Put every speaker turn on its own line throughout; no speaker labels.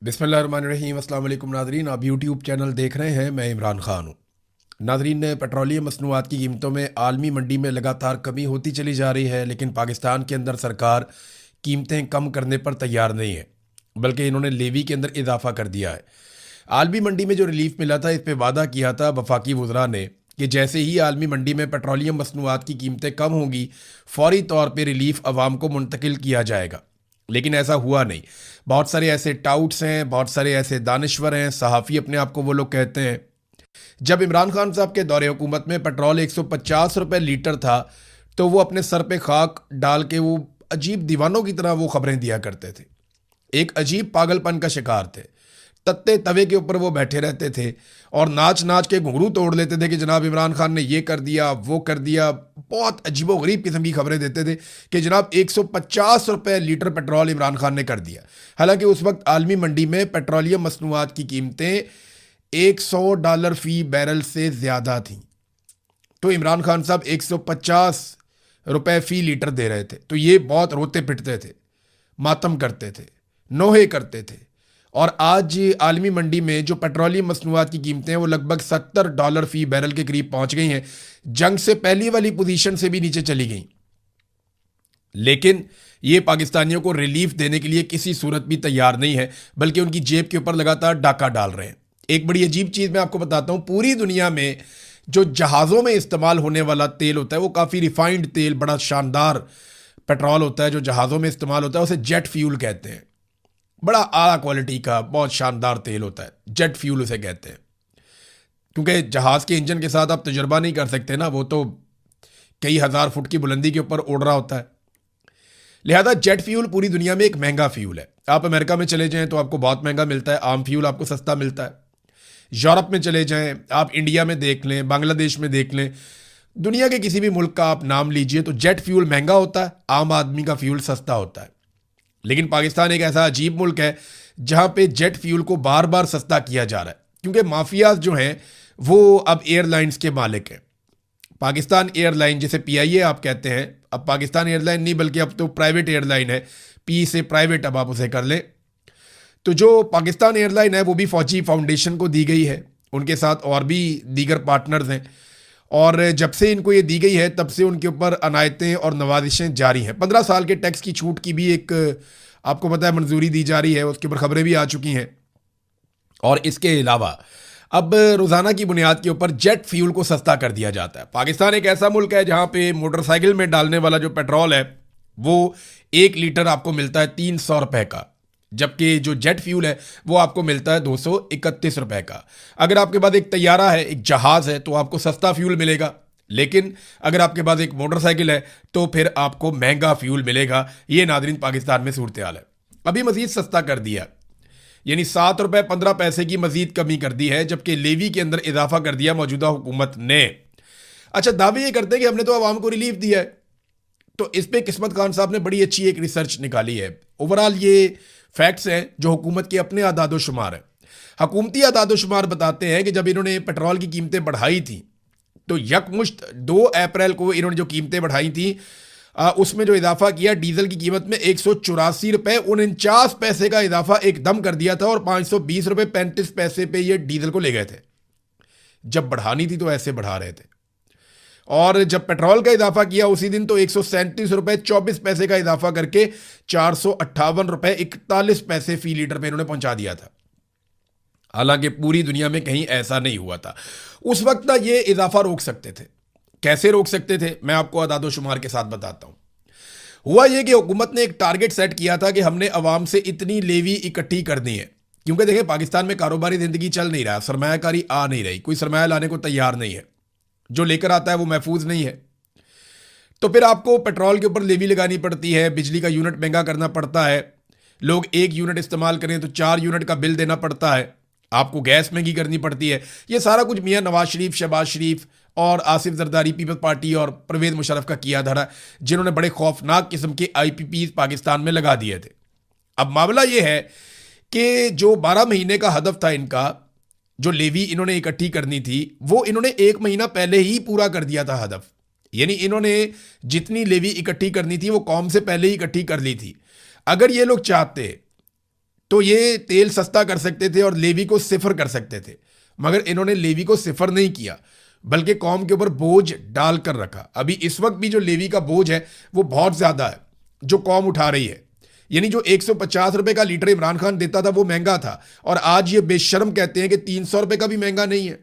बिस्मिल्लाहिर्रहमानिर्रहीम। अस्सलाम वालेकुम नाज़रीन, आप यूट्यूब चैनल देख रहे हैं। मैं इमरान ख़ान हूँ। नाज़रीन, पेट्रोलियम मसनूआत की कीमतों में आलमी मंडी में लगातार कमी होती चली जा रही है, लेकिन पाकिस्तान के अंदर सरकार कीमतें कम करने पर तैयार नहीं है, बल्कि इन्होंने लेवी के अंदर इजाफा कर दिया है। आलमी मंडी में जो रिलीफ मिला था, इस पर वादा किया था वफाकी वज़रा ने कि जैसे ही आलमी मंडी में पेट्रोलियम मसनूआत की कीमतें कम होंगी, फौरी तौर पर रिलीफ आवाम को मुंतकिल किया जाएगा। लेकिन ऐसा हुआ नहीं। बहुत सारे ऐसे टाउट्स हैं, बहुत सारे ऐसे दानश्वर हैं, सहाफ़ी अपने आप को वो लोग कहते हैं। जब इमरान खान साहब के दौरे हुकूमत में पेट्रोल 150 रुपये लीटर था, तो वो अपने सर पे खाक डाल के वो अजीब दीवानों की तरह वो खबरें दिया करते थे। एक अजीब पागलपन का शिकार थे। तत्ते तवे के ऊपर वो बैठे रहते थे और नाच नाच के घुंघरू तोड़ लेते थे कि जनाब इमरान खान ने ये कर दिया, वो कर दिया। बहुत अजीबोगरीब किस्म की खबरें देते थे कि जनाब 150 रुपये लीटर पेट्रोल इमरान खान ने कर दिया। हालांकि उस वक्त आलमी मंडी में पेट्रोलियम मसनूआत की कीमतें $100 फी बैरल से ज़्यादा थीं। तो इमरान खान साहब 150 रुपये फ़ी लीटर दे रहे थे, तो ये बहुत रोते पिटते थे, मातम करते थे, नोहे करते थे। और आज आलमी मंडी में जो पेट्रोलियम मसनूआत की कीमतें हैं वो लगभग $70 फी बैरल के करीब पहुंच गई हैं। जंग से पहली वाली पोजीशन से भी नीचे चली गई। लेकिन ये पाकिस्तानियों को रिलीफ देने के लिए किसी सूरत भी तैयार नहीं है, बल्कि उनकी जेब के ऊपर लगातार डाका डाल रहे हैं। एक बड़ी अजीब चीज़ मैं आपको बताता हूँ। पूरी दुनिया में जो जहाज़ों में इस्तेमाल होने वाला तेल होता है वो काफ़ी रिफाइंड तेल, बड़ा शानदार पेट्रोल होता है जो जहाज़ों में इस्तेमाल होता है, उसे जेट फ्यूल कहते हैं। बड़ा आला क्वालिटी का बहुत शानदार तेल होता है, जेट फ्यूल उसे कहते हैं। क्योंकि जहाज़ के इंजन के साथ आप तजुर्बा नहीं कर सकते ना, वो तो कई हज़ार फुट की बुलंदी के ऊपर उड़ रहा होता है। लिहाजा जेट फ्यूल पूरी दुनिया में एक महंगा फ्यूल है। आप अमेरिका में चले जाएं तो आपको बहुत महंगा मिलता है, आम फ्यूल आपको सस्ता मिलता है। यूरोप में चले जाएं, आप इंडिया में देख लें, बांग्लादेश में देख लें, दुनिया के किसी भी मुल्क का आप नाम लीजिए तो जेट फ्यूल महंगा होता है, आम आदमी का फ्यूल सस्ता होता है। लेकिन पाकिस्तान एक ऐसा अजीब मुल्क है जहां पे जेट फ्यूल को बार बार सस्ता किया जा रहा है, क्योंकि माफियाज जो हैं वो अब एयरलाइंस के मालिक हैं। पाकिस्तान एयरलाइन, जिसे पीआईए आप कहते हैं, अब पाकिस्तान एयरलाइन नहीं बल्कि अब तो प्राइवेट एयरलाइन है, पी से प्राइवेट अब आप उसे कर लें। तो जो पाकिस्तान एयरलाइन है वो भी फौजी फाउंडेशन को दी गई है, उनके साथ और भी दीगर पार्टनर्स हैं। और जब से इनको ये दी गई है तब से उनके ऊपर अनायतें और नवाजिशें जारी हैं। 15 साल के टैक्स की छूट की भी एक आपको पता है मंजूरी दी जा रही है, उसके ऊपर खबरें भी आ चुकी हैं। और इसके अलावा अब रोज़ाना की बुनियाद के ऊपर जेट फ्यूल को सस्ता कर दिया जाता है। पाकिस्तान एक ऐसा मुल्क है जहाँ पे मोटरसाइकिल में डालने वाला जो पेट्रोल है वो 1 लीटर आपको मिलता है 300 रुपये का, जबकि जो जेट फ्यूल है वो आपको मिलता है 231 रुपये का। अगर आपके पास एक तैयारा है, एक जहाज़ है, तो आपको सस्ता फ्यूल मिलेगा। लेकिन अगर आपके पास एक मोटरसाइकिल है तो फिर आपको महंगा फ्यूल मिलेगा। ये नादरीन पाकिस्तान में सूरत हाल है। अभी मजीद सस्ता कर दिया, यानी 7 रुपये 15 पैसे की मजीद कमी कर दी है, जबकि लेवी के अंदर इजाफा कर दिया मौजूदा हुकूमत ने। अच्छा, दावे ये करते हैं कि हमने तो आवाम को रिलीफ दिया है। तो इस पे किस्मत खान साहब ने बड़ी अच्छी एक रिसर्च निकाली है। ओवरऑल ये फैक्ट्स हैं जो हुकूमत के अपने आदादोशुमार हैं। हुकूमती आदादोशुमार बताते हैं कि जब इन्होंने पेट्रोल की कीमतें बढ़ाई थी तो यकमुश्त 2 अप्रैल को इन्होंने जो कीमतें बढ़ाई थी उसमें जो इजाफा किया, डीजल की कीमत में 184 रुपये 49 पैसे का इजाफा एकदम कर दिया था और 520 रुपये 35 पैसे पे ये डीजल को ले गए थे। जब बढ़ानी थी तो ऐसे बढ़ा रहे थे। और जब पेट्रोल का इजाफा किया उसी दिन तो 137 रुपये 24 पैसे का इजाफा करके 458 रुपये 41 पैसे फी लीटर पे इन्होंने पहुंचा दिया था। हालांकि पूरी दुनिया में कहीं ऐसा नहीं हुआ था। उस वक्त ना ये इजाफा रोक सकते थे। कैसे रोक सकते थे, मैं आपको अदादोशुमार के साथ बताता हूं। हुआ यह कि हुकूमत ने एक टारगेट सेट किया था कि हमने अवाम से इतनी लेवी इकट्ठी करनी है। क्योंकि देखिए पाकिस्तान में कारोबारी जिंदगी चल नहीं रहा, सरमायाकारी आ नहीं रही, कोई सरमाया लाने को तैयार नहीं है, जो लेकर आता है वो महफूज नहीं है। तो फिर आपको पेट्रोल के ऊपर लेवी लगानी पड़ती है, बिजली का यूनिट महंगा करना पड़ता है, लोग 1 यूनिट इस्तेमाल करें तो 4 यूनिट का बिल देना पड़ता है, आपको गैस महंगी करनी पड़ती है। ये सारा कुछ मियाँ नवाज शरीफ, शहबाज शरीफ और आसिफ जरदारी, पीपल्स पार्टी और परवेज मुशर्रफ का किया धरा, जिन्होंने बड़े खौफनाक किस्म के IPPs पाकिस्तान में लगा दिए थे। अब मामला ये है कि जो 12 महीने का हदफ था इनका, जो लेवी इन्होंने इकट्ठी करनी थी, वो इन्होंने 1 महीना पहले ही पूरा कर दिया था हदफ। यानी इन्होंने जितनी लेवी इकट्ठी करनी थी वो कौम से पहले ही इकट्ठी कर ली थी। अगर ये लोग चाहते तो ये तेल सस्ता कर सकते थे और लेवी को सिफर कर सकते थे, मगर इन्होंने लेवी को सिफर नहीं किया बल्कि कौम के ऊपर बोझ डाल कर रखा। अभी इस वक्त भी जो लेवी का बोझ है वो बहुत ज़्यादा है जो कौम उठा रही है। यानी जो 150 रुपए का लीटर इमरान खान देता था वो महंगा था, और आज ये बेशर्म कहते हैं कि 300 रुपए का भी महंगा नहीं है।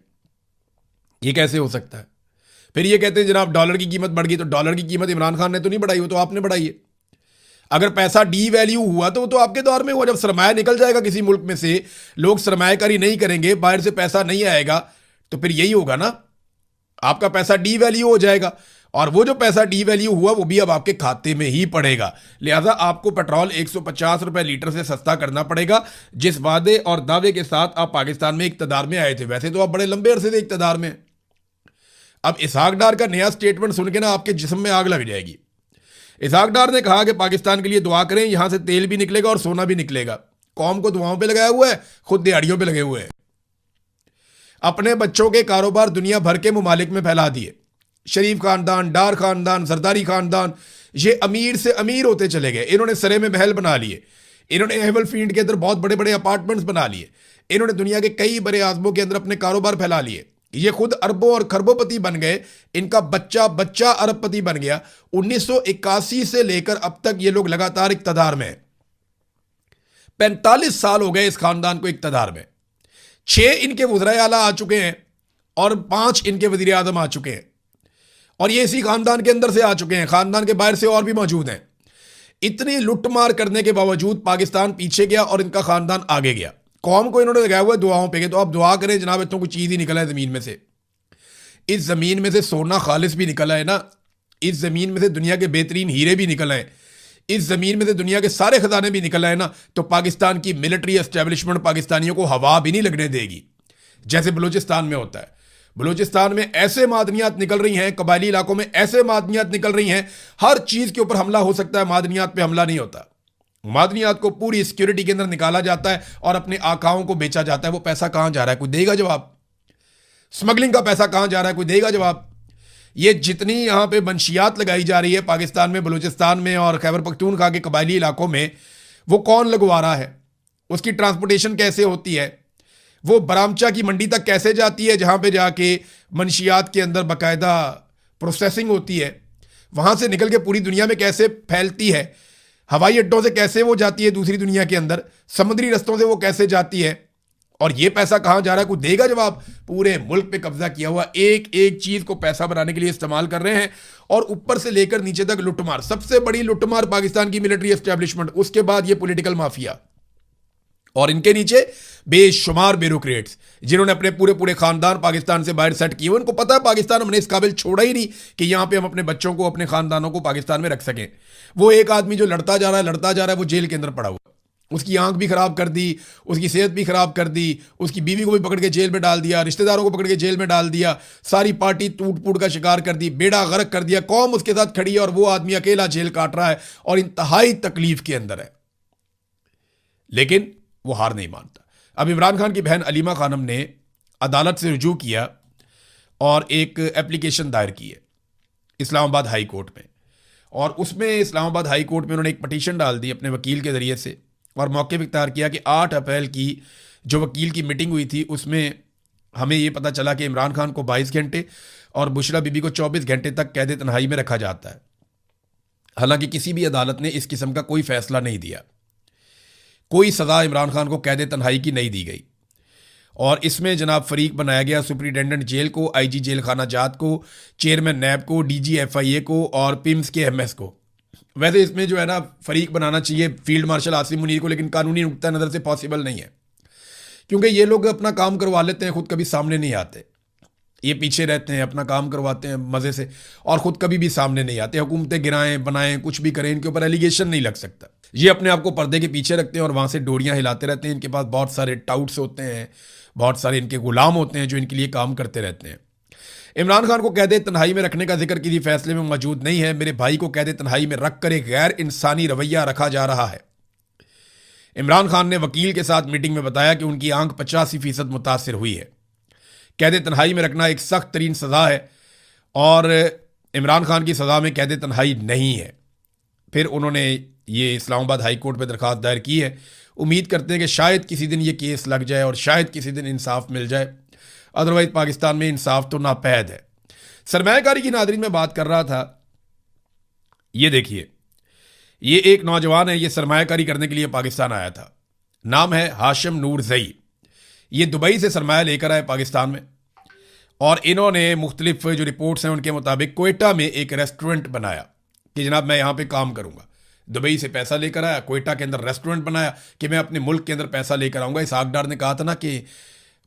ये कैसे हो सकता है? फिर ये कहते हैं जनाब डॉलर की कीमत बढ़ गई। तो डॉलर की कीमत इमरान खान ने तो नहीं बढ़ाई, वो तो आपने बढ़ाई है। अगर पैसा डी वैल्यू हुआ तो वो तो आपके दौर में हुआ। जब सरमाया निकल जाएगा किसी मुल्क में से, लोग सरमायाकारी नहीं करेंगे, बाहर से पैसा नहीं आएगा, तो फिर यही होगा ना, आपका पैसा डी वैल्यू हो जाएगा, और वो जो पैसा डी वैल्यू हुआ वो भी अब आपके खाते में ही पड़ेगा। लिहाजा आपको पेट्रोल 150 रुपए लीटर से सस्ता करना पड़ेगा, जिस वादे और दावे के साथ आप पाकिस्तान में इक्तदार में आए थे। वैसे तो आप बड़े लंबे अरसे से इक्तदार में। अब इसहाक डार का नया स्टेटमेंट सुन के ना आपके जिस्म में आग लग जाएगी। इसहाक डार ने कहा कि पाकिस्तान के लिए दुआ करें, यहां से तेल भी निकलेगा और सोना भी निकलेगा। कौम को दुआओं पे लगाया हुआ है, खुद दिहाड़ियों पे लगे हुए हैं। अपने बच्चों के कारोबार दुनिया भर के मुमालिक में फैला दिए। शरीफ खानदान, डार खानदान, सरदारी खानदान, ये अमीर से अमीर होते चले गए। इन्होंने सरे में महल बना लिए, इन्होंने एहवल फील्ड के अंदर बहुत बड़े बड़े अपार्टमेंट्स बना लिए, इन्होंने दुनिया के कई बड़े आजमों के अंदर अपने कारोबार फैला लिए। ये खुद अरबों और खरबोपति बन गए, इनका बच्चा बच्चा अरबपति बन गया। 1981 से लेकर अब तक ये लोग लगातार इक्तदार में हैं। 45 साल हो गए इस खानदान को इक्तदार में। 6 इनके वज़राए आला आ चुके हैं और 5 इनके वज़ीर आज़म आ चुके हैं, और ये इसी खानदान के अंदर से आ चुके हैं। खानदान के बाहर से और भी मौजूद हैं। इतनी लुटमार करने के बावजूद पाकिस्तान पीछे गया और इनका खानदान आगे गया। कौम को इन्होंने लगाया हुआ है दुआओं पे, तो आप दुआ करें जनाब, इतनों कोई चीज़ ही निकला है ज़मीन में से। इस ज़मीन में से सोना खालिस भी निकला है ना, इस ज़मीन में से दुनिया के बेहतरीन हीरे भी निकल आए, इस ज़मीन में से दुनिया के सारे खजाने भी निकल आए ना, तो पाकिस्तान की मिलिट्री एस्टेब्लिशमेंट पाकिस्तानियों को हवा भी नहीं लगने देगी, जैसे बलूचिस्तान में होता है। बलूचिस्तान में ऐसे मादनियात निकल रही हैं, कबायली इलाकों में ऐसे मादनियात निकल रही हैं, हर चीज़ के ऊपर हमला हो सकता है, मादनियात पे हमला नहीं होता। मादनियात को पूरी सिक्योरिटी के अंदर निकाला जाता है और अपने आकाओं को बेचा जाता है। वो पैसा कहां जा रहा है, कोई देगा जवाब? स्मगलिंग का पैसा कहां जा रहा है, कोई देगा जवाब? ये जितनी यहां पे मंशियात लगाई जा रही है पाकिस्तान में, बलूचिस्तान में और खैबर पख्तूनख्वा के कबायली इलाकों में, वो कौन लगवा रहा है? उसकी ट्रांसपोर्टेशन कैसे होती है? वो बरामचा की मंडी तक कैसे जाती है, जहां पे जाके मंशियात के अंदर बाकायदा प्रोसेसिंग होती है? वहां से निकल के पूरी दुनिया में कैसे फैलती है? हवाई अड्डों से कैसे वो जाती है दूसरी दुनिया के अंदर? समुद्री रस्तों से वो कैसे जाती है? और ये पैसा कहां जा रहा है, कोई देगा जवाब? पूरे मुल्क पे कब्जा किया हुआ, एक एक चीज को पैसा बनाने के लिए इस्तेमाल कर रहे हैं, और ऊपर से लेकर नीचे तक लुटमार। सबसे बड़ी लुटमार पाकिस्तान की मिलिट्री एस्टेब्लिशमेंट, उसके बाद ये पॉलिटिकल माफिया, और इनके नीचे बेशुमार ब्यूरोक्रेट्स जिन्होंने अपने पूरे पूरे खानदान पाकिस्तान से बाहर सेट किए। उनको पता है पाकिस्तान हमने इस काबिल छोड़ा ही नहीं कि यहां पे हम अपने बच्चों को, अपने खानदानों को पाकिस्तान में रख सकें। वो एक आदमी जो लड़ता जा रहा है वो जेल के अंदर पड़ा हुआ, उसकी आंख भी खराब कर दी, उसकी सेहत भी खराब कर दी, उसकी बीवी को भी पकड़ के जेल में डाल दिया, रिश्तेदारों को पकड़ के जेल में डाल दिया, सारी पार्टी टूट फूट का शिकार कर दी, बेड़ा गर्क कर दिया। कौम उसके साथ खड़ी है और वो आदमी अकेला जेल काट रहा है और इंतहाई तकलीफ के अंदर है, लेकिन वो हार नहीं मानता। अब इमरान खान की बहन अलीमा खानम ने अदालत से रुजू किया और एक एप्लीकेशन दायर की है इस्लामाबाद हाई कोर्ट में, और उसमें इस्लामाबाद हाई कोर्ट में उन्होंने एक पटिशन डाल दी अपने वकील के ज़रिए से, और मौके पर इख्तियार किया कि 8 अप्रैल की जो वकील की मीटिंग हुई थी उसमें हमें ये पता चला कि इमरान खान को 22 घंटे और बुशरा बीबी को 24 घंटे तक कैद तन्हाई में रखा जाता है। हालांकि किसी भी अदालत ने इस किस्म का कोई फैसला नहीं दिया, कोई सज़ा इमरान खान को कैद तन्हाई की नहीं दी गई, और इसमें जनाब फरीक बनाया गया सुपरिटेंडेंट जेल को, आईजी जेल खाना जात को, चेयरमैन नैब को, डीजी एफआईए को और पिम्स के एमएस को। वैसे इसमें जो है ना फरीक बनाना चाहिए फील्ड मार्शल आसिम मुनीर को, लेकिन कानूनी नुक्ता नज़र से पॉसिबल नहीं है, क्योंकि ये लोग अपना काम करवा लेते हैं, खुद कभी सामने नहीं आते। ये पीछे रहते हैं, अपना काम करवाते हैं मज़े से, और ख़ुद कभी भी सामने नहीं आते। हुकूमतें गिराएं बनाएं कुछ भी करें, इनके ऊपर एलिगेशन नहीं लग सकता। ये अपने आप को पर्दे के पीछे रखते हैं और वहाँ से डोरियाँ हिलाते रहते हैं। इनके पास बहुत सारे टाउट्स होते हैं, बहुत सारे इनके गुलाम होते हैं जो इनके लिए काम करते रहते हैं। इमरान खान को कैद तन्हाई में रखने का जिक्र किसी फैसले में मौजूद नहीं है। मेरे भाई को कैद तन्हाई में रख कर एक गैर इंसानी रवैया रखा जा रहा है। इमरान खान ने वकील के साथ मीटिंग में बताया कि उनकी आंख 85% मुतासर हुई है। कैद तन्हाई में रखना एक सख्त तरीन सज़ा है और इमरान खान की सज़ा में कैद तन्हाई नहीं है। फिर उन्होंने ये इस्लामाबाद हाई कोर्ट में दरख्वास्त दायर की है। उम्मीद करते हैं कि शायद किसी दिन ये केस लग जाए और शायद किसी दिन इंसाफ मिल जाए, अदरवाइज पाकिस्तान में इंसाफ तो नापैद है। सरमायाकारी की नादरीन में बात कर रहा था, ये देखिए, ये एक नौजवान है, ये सरमायाकारी करने के लिए पाकिस्तान आया था। नाम है हाशिम नूरजई। ये दुबई से सरमाया लेकर आए पाकिस्तान में, और इन्होंने मुख्तलिफ जो रिपोर्ट्स हैं उनके मुताबिक कोयटा में एक रेस्टोरेंट बनाया कि जनाब मैं यहाँ पे काम करूँगा। दुबई से पैसा लेकर आया, कोयटा के अंदर रेस्टोरेंट बनाया कि मैं अपने मुल्क के अंदर पैसा लेकर आऊँगा। इसहाक डार ने कहा था ना कि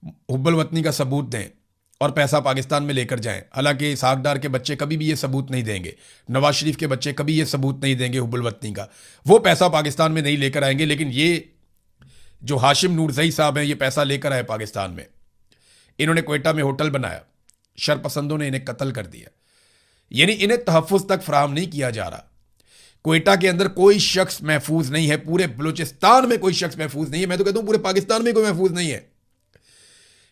हुब्बुल वतनी का सबूत दें और पैसा पाकिस्तान में लेकर जाएं। हालांकि इसहाक डार के बच्चे कभी भी ये सबूत नहीं देंगे, नवाज शरीफ के बच्चे कभी ये सबूत नहीं देंगे हुब्बुल वतनी का, वो पैसा पाकिस्तान में नहीं लेकर आएंगे। लेकिन ये जो हाशिम नूरजई साहब हैं, ये पैसा लेकर आए पाकिस्तान में। इन्होंने कोयटा में होटल बनाया, शरपसंदों ने इन्हें कत्ल कर दिया, यानी इन्हें तहफ़्फ़ुज़ तक फराहम नहीं किया जा रहा। कोयटा के अंदर कोई शख्स महफूज नहीं है, पूरे बलूचिस्तान में कोई शख्स महफूज नहीं है, मैं तो कहता हूं पूरे पाकिस्तान में कोई महफूज नहीं है।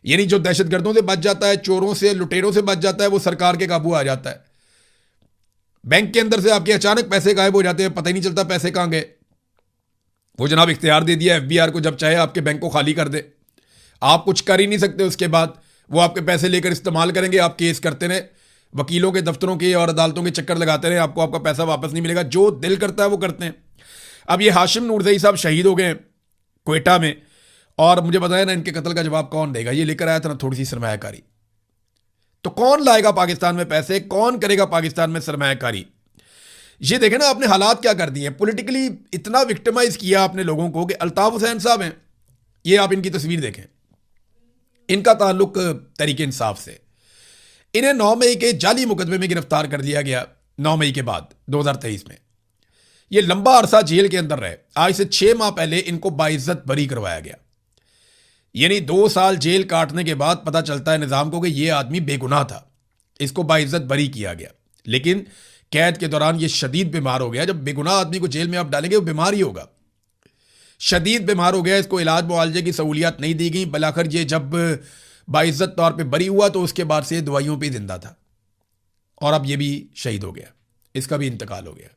यानी जो दहशतगर्दों से बच जाता है, चोरों से, लुटेरों से बच जाता है, वो सरकार के काबू आ जाता है। बैंक के अंदर से आपके अचानक पैसे गायब हो जाते हैं, पता ही नहीं चलता पैसे कहां गए। वो जनाब इख्तियार दे दिया एफबीआर को, जब चाहे आपके बैंक को खाली कर दे, आप कुछ कर ही नहीं सकते। उसके बाद वो आपके पैसे लेकर इस्तेमाल करेंगे, आप केस करते रहे, वकीलों के दफ्तरों के और अदालतों के चक्कर लगाते रहे, आपको आपका पैसा वापस नहीं मिलेगा। जो दिल करता है वो करते हैं। अब ये हाशिम नूरजई साहब शहीद हो गए कोयटा में, और मुझे बताया ना इनके कत्ल का जवाब कौन देगा। ये लेकर आया था ना थोड़ी सी सरमायाकारी, तो कौन लाएगा पाकिस्तान में पैसे, कौन करेगा पाकिस्तान में सरमायाकारी। ये देखें ना आपने हालात क्या कर दिए, पॉलिटिकली इतना विक्टिमाइज किया आपने लोगों को कि अल्ताफ हुसैन साहब हैं, ये आप इनकी तस्वीर देखें, इनका ताल्लुक तहरीक इंसाफ से। इन्हें 9 मई के जाली मुकदमे में गिरफ्तार कर लिया गया, 9 मई के बाद 2023 में। ये लंबा अरसा जेल के अंदर रहे। आज से 6 माह पहले इनको बाइज्जत बरी करवाया गया, यानी 2 साल जेल काटने के बाद पता चलता है निज़ाम को कि ये आदमी बेगुनाह था, इसको बाइज्जत बरी किया गया। लेकिन कैद के दौरान ये शदीद बीमार हो गया। जब बेगुनाह आदमी को जेल में आप डालेंगे वो बीमार ही होगा, शदीद बीमार हो गया। इसको इलाज मुआलजे की सहूलियात नहीं दी गई। बलाखिर ये जब बाइज्जत तौर पे बरी हुआ तो उसके बाद से दवाइयों पे जिंदा था, और अब ये भी शहीद हो गया, इसका भी इंतकाल हो गया।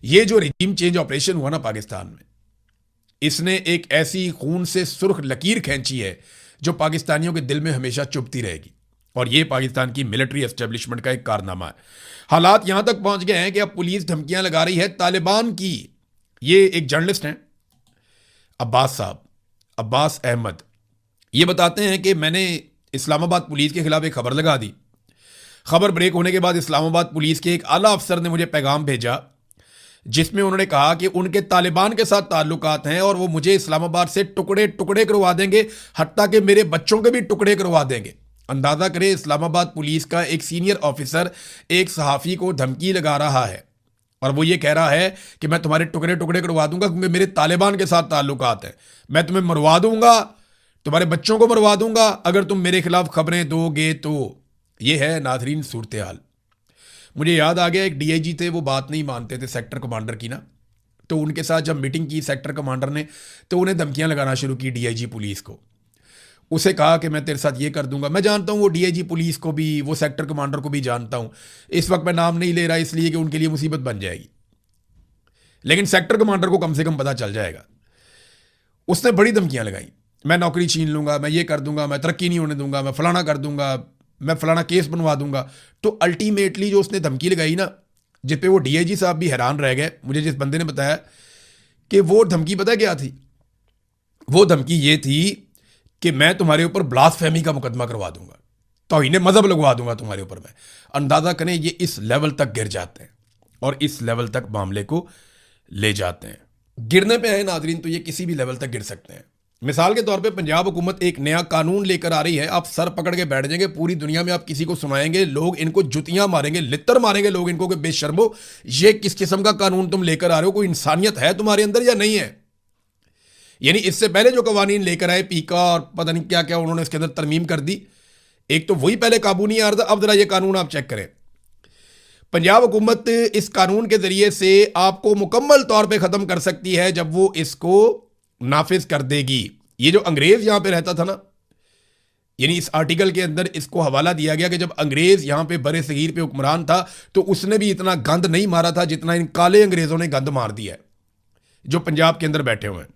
ये जो रिजीम चेंज ऑपरेशन हुआ ना पाकिस्तान में, इसने एक ऐसी खून से सुर्ख लकीर खींची है जो पाकिस्तानियों के दिल में हमेशा चुभती रहेगी। और ये पाकिस्तान की मिलिट्री एस्टेब्लिशमेंट का एक कारनामा है। हालात यहां तक पहुंच गए हैं कि अब पुलिस धमकियां लगा रही है तालिबान की। ये एक जर्नलिस्ट हैं अब्बास साहब, अब्बास अहमद, ये बताते हैं कि मैंने इस्लामाबाद पुलिस के खिलाफ एक खबर लगा दी। खबर ब्रेक होने के बाद इस्लामाबाद पुलिस के एक आला अफसर ने मुझे पैगाम भेजा, जिसमें उन्होंने कहा कि उनके तालिबान के साथ ताल्लुकात हैं और वो मुझे इस्लामाबाद से टुकड़े टुकड़े करवा देंगे, हत्ता कि मेरे बच्चों के भी टुकड़े करवा देंगे। अंदाजा करें, इस्लामाबाद पुलिस का एक सीनियर ऑफिसर एक सहाफ़ी को धमकी लगा रहा है और वो ये कह रहा है कि मैं तुम्हारे टुकड़े टुकड़े करवा दूंगा क्योंकि मेरे तालिबान के साथ ताल्लुकात हैं, मैं तुम्हें मरवा दूंगा, तुम्हारे बच्चों को मरवा दूंगा अगर तुम मेरे खिलाफ खबरें दोगे तो। ये है नाज़रीन सूरत हाल। मुझे याद आ गया, एक डीआईजी थे, वो बात नहीं मानते थे सेक्टर कमांडर की ना, तो उनके साथ जब मीटिंग की सेक्टर कमांडर ने, तो उन्हें धमकियां लगाना शुरू की डीआईजी पुलिस को। उसे कहा कि मैं तेरे साथ ये कर दूंगा। मैं जानता हूँ वो डीआईजी पुलिस को भी, वो सेक्टर कमांडर को भी जानता हूँ। इस वक्त मैं नाम नहीं ले रहा इसलिए कि उनके लिए मुसीबत बन जाएगी, लेकिन सेक्टर कमांडर को कम से कम पता चल जाएगा। उसने बड़ी धमकियां लगाई, मैं नौकरी छीन लूंगा, मैं ये कर दूंगा, मैं तरक्की नहीं होने दूंगा, मैं फलाना कर दूंगा, मैं फलाना केस बनवा दूंगा। तो अल्टीमेटली जो उसने धमकी लगाई ना, जिस पे वो डीआईजी साहब भी हैरान रह गए। मुझे जिस बंदे ने बताया कि वो धमकी पता क्या थी, वो धमकी ये थी कि मैं तुम्हारे ऊपर ब्लास्फेमी का मुकदमा करवा दूंगा, तौहीन मजहब लगवा दूंगा तुम्हारे ऊपर मैं। अंदाजा करें ये इस लेवल तक गिर जाते हैं और इस लेवल तक मामले को ले जाते हैं। गिरने पे है नाजरीन, तो ये किसी भी लेवल तक गिर सकते हैं। मिसाल के तौर पे पंजाब हुकूमत एक नया कानून लेकर आ रही है, आप सर पकड़ के बैठ जाएंगे, पूरी दुनिया में आप किसी को सुनाएंगे, लोग इनको जुतियां मारेंगे, लित्तर मारेंगे लोग इनको कि बेशर्मो, ये किस किस्म का कानून तुम लेकर आ रहे हो, कोई इंसानियत है तुम्हारे अंदर या नहीं है। यानी इससे पहले जो कवानीन लेकर आए, पीका और पता नहीं क्या क्या, उन्होंने इसके अंदर तरमीम कर दी। एक तो वही पहले काबू नहीं आ रहा था, अब जरा ये कानून आप चेक करें। पंजाब हुकूमत इस कानून के जरिए से आपको मुकम्मल तौर पे ख़त्म कर सकती है जब वो इसको नाफिज कर देगी। ये जो अंग्रेज यहां पे रहता था ना, यानी इस आर्टिकल के अंदर इसको हवाला दिया गया कि जब अंग्रेज यहां पे बरे सगीर पे हुक्मरान था तो उसने भी इतना गंद नहीं मारा था जितना इन काले अंग्रेजों ने गंद मार दिया है जो पंजाब के अंदर बैठे हुए हैं।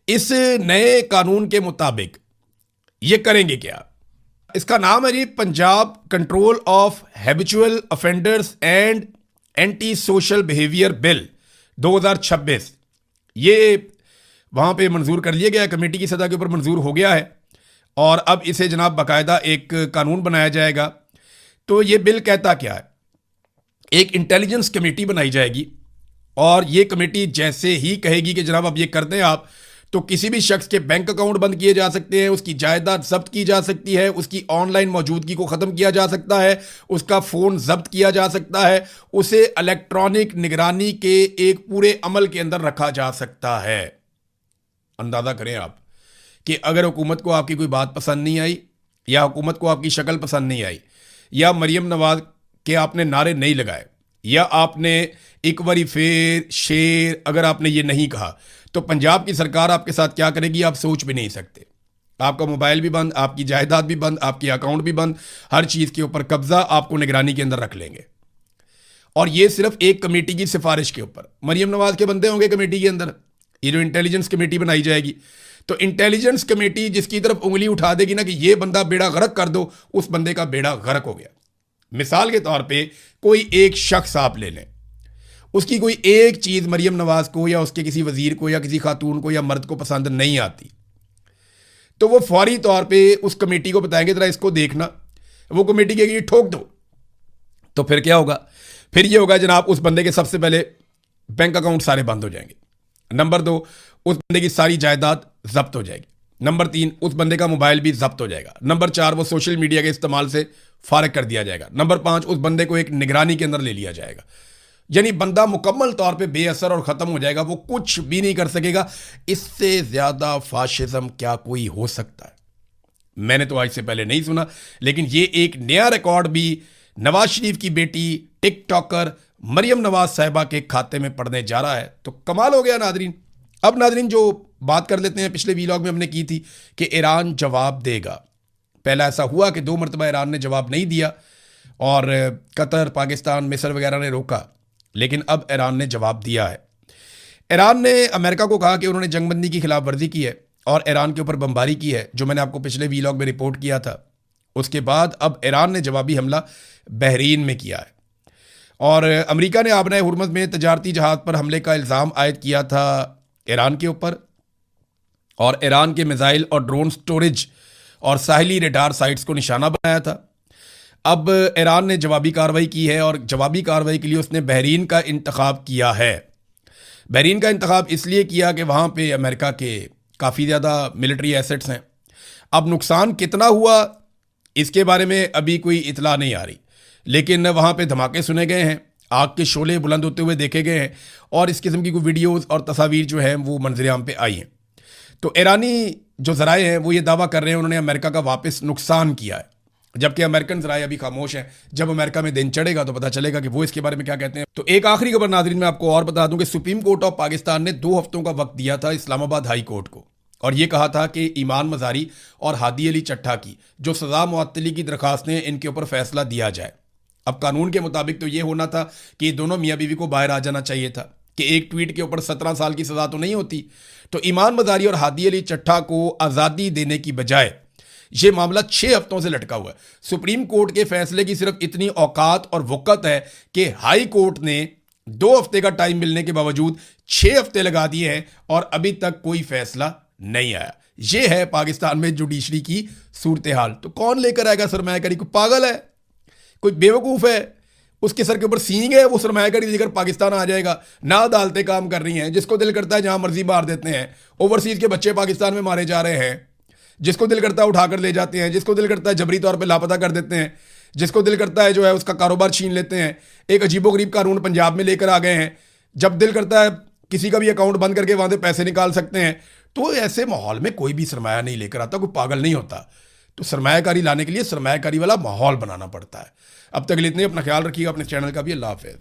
इस नए कानून के मुताबिक ये करेंगे क्या? इसका नाम है जी Punjab control of habitual offenders and anti social behaviour bill 2026। ये वहां पे मंजूर कर लिया गया, कमेटी की सतह के ऊपर मंजूर हो गया है और अब इसे जनाब बाकायदा एक कानून बनाया जाएगा। तो ये बिल कहता क्या है? एक इंटेलिजेंस कमेटी बनाई जाएगी और ये कमेटी जैसे ही कहेगी कि जनाब अब ये कर दें आप, तो किसी भी शख्स के बैंक अकाउंट बंद किए जा सकते हैं, उसकी जायदाद जब्त की जा सकती है, उसकी ऑनलाइन मौजूदगी को ख़त्म किया जा सकता है, उसका फ़ोन जब्त किया जा सकता है, उसे इलेक्ट्रॉनिक निगरानी के एक पूरे अमल के अंदर रखा जा सकता है। अंदाज़ा करें आप कि अगर हुकूमत को आपकी कोई बात पसंद नहीं आई या हुकूमत को आपकी शक्ल पसंद नहीं आई या मरियम नवाज के आपने नारे नहीं लगाए या आपने एक बारी फेर शेर अगर आपने ये नहीं कहा, तो पंजाब की सरकार आपके साथ क्या करेगी आप सोच भी नहीं सकते। आपका मोबाइल भी बंद, आपकी जायदाद भी बंद, आपकी अकाउंट भी बंद, हर चीज़ के ऊपर कब्जा आपको निगरानी के अंदर रख लेंगे। और ये सिर्फ एक कमेटी की सिफारिश के ऊपर। मरियम नवाज के बंदे होंगे कमेटी के अंदर, ये जो इंटेलिजेंस कमेटी बनाई जाएगी, तो इंटेलिजेंस कमेटी जिसकी तरफ उंगली उठा देगी ना कि ये बंदा बेड़ा गर्क कर दो, उस बंदे का बेड़ा गर्क हो गया। मिसाल के तौर पे कोई एक शख्स आप ले लें, उसकी कोई एक चीज़ मरियम नवाज को या उसके किसी वजीर को या किसी खातून को या मर्द को पसंद नहीं आती, तो वो फौरी तौर पे उस कमेटी को बताएंगे जरा इसको देखना, वो कमेटी कहेगी ठोक दो। तो फिर क्या होगा? फिर ये होगा जनाब उस बंदे के सबसे पहले बैंक अकाउंट सारे बंद हो जाएंगे। नंबर 2, उस बंदे की सारी जायदाद जब्त हो जाएगी। नंबर 3, उस बंदे का मोबाइल भी जब्त हो जाएगा। नंबर 4, वो सोशल मीडिया के इस्तेमाल से फारिग कर दिया जाएगा। नंबर 5, उस बंदे को एक निगरानी के अंदर ले लिया जाएगा। यानी बंदा मुकम्मल तौर पे बेअसर और ख़त्म हो जाएगा, वो कुछ भी नहीं कर सकेगा। इससे ज़्यादा फाशिज्म क्या कोई हो सकता है? मैंने तो आज से पहले नहीं सुना, लेकिन ये एक नया रिकॉर्ड भी नवाज शरीफ की बेटी टिकटॉकर मरियम नवाज साहिबा के खाते में पड़ने जा रहा है। तो कमाल हो गया नादरीन। अब नादरीन जो बात कर लेते हैं, पिछले वीलॉग में हमने की थी कि ईरान जवाब देगा। पहला ऐसा हुआ कि 2 मरतबा ईरान ने जवाब नहीं दिया और कतर, पाकिस्तान, मिस्र वगैरह ने रोका, लेकिन अब ईरान ने जवाब दिया है। ईरान ने अमेरिका को कहा कि उन्होंने जंगबंदी की खिलाफ वर्जी की है और ईरान के ऊपर बमबारी की है, जो मैंने आपको पिछले वीलॉग में रिपोर्ट किया था। उसके बाद अब ईरान ने जवाबी हमला बहरीन में किया है और अमेरिका ने आबनाए हुर्मुज़ में तजारती जहाज़ पर हमले का इल्ज़ाम आयद किया था ईरान के ऊपर और ईरान के मिसाइल और ड्रोन स्टोरेज और साहिली रेडार साइट्स को निशाना बनाया था। अब ईरान ने जवाबी कार्रवाई की है और जवाबी कार्रवाई के लिए उसने बहरीन का इंतखाब किया है। बहरीन का इंतखाब इसलिए किया कि वहाँ पे अमेरिका के काफ़ी ज़्यादा मिलिट्री एसेट्स हैं। अब नुकसान कितना हुआ इसके बारे में अभी कोई इतला नहीं आ रही, लेकिन वहाँ पे धमाके सुने गए हैं, आग के शोले बुलंद होते हुए देखे गए हैं और इस किस्म की कोई वीडियोज़ और तस्वीर जो हैं वो मंजर-ए-आम पे आई हैं। तो ईरानी जो ज़राए हैं वो ये दावा कर रहे हैं उन्होंने अमेरिका का वापस नुकसान किया है, जबकि अमेरिकन ज़राए अभी खामोश हैं। जब अमेरिका में दिन चढ़ेगा तो पता चलेगा कि वो इसके बारे में क्या कहते हैं। तो एक आखिरी खबर नाज़रीन मैं आपको और बता दूं कि सुप्रीम कोर्ट ऑफ पाकिस्तान ने 2 हफ्तों का वक्त दिया था इस्लामाबाद हाई कोर्ट को और ये कहा था कि ईमान मज़ारी और हादी अली चट्टा की जो सज़ा मुअत्तली की दरख्वास्तें, इनके ऊपर फैसला दिया जाए। अब कानून के मुताबिक तो ये होना था कि दोनों मियाँ बीवी को बाहर आ जाना चाहिए था कि एक ट्वीट के ऊपर 17 साल की सज़ा तो नहीं होती। तो ईमान मज़ारी और हादी अली चट्टा को आज़ादी देने की बजाय ये मामला 6 हफ्तों से लटका हुआ है। सुप्रीम कोर्ट के फैसले की सिर्फ इतनी औकात और वक़्त है कि हाई कोर्ट ने 2 हफ्ते का टाइम मिलने के बावजूद 6 हफ्ते लगा दिए हैं और अभी तक कोई फैसला नहीं आया। ये है पाकिस्तान में जुडिशरी की सूरत हाल। तो कौन लेकर आएगा सरमायाकारी? कोई पागल है, कोई बेवकूफ़ है, उसके सर के ऊपर सींग है, वो सरमायाकारी लेकर पाकिस्तान आ जाएगा। ना अदालतें काम कर रही हैं, जिसको दिल करता है जहां मर्जी मार देते हैं। ओवरसीज़ के बच्चे पाकिस्तान में मारे जा रहे हैं, जिसको दिल करता है उठाकर ले जाते हैं, जिसको दिल करता है जबरी तौर पर लापता कर देते हैं, जिसको दिल करता है जो है उसका कारोबार छीन लेते हैं। एक अजीबोगरीब कानून पंजाब में लेकर आ गए हैं, जब दिल करता है किसी का भी अकाउंट बंद करके वहाँ से पैसे निकाल सकते हैं। तो ऐसे माहौल में कोई भी सरमाया नहीं लेकर आता, कोई पागल नहीं होता। तो सरमायाकारी लाने के लिए सरमायाकारी वाला माहौल बनाना पड़ता है। अब तक के लिए इतने, अपना ख्याल रखिएगा, अपने चैनल का भी। अल्लाह हाफ़िज़।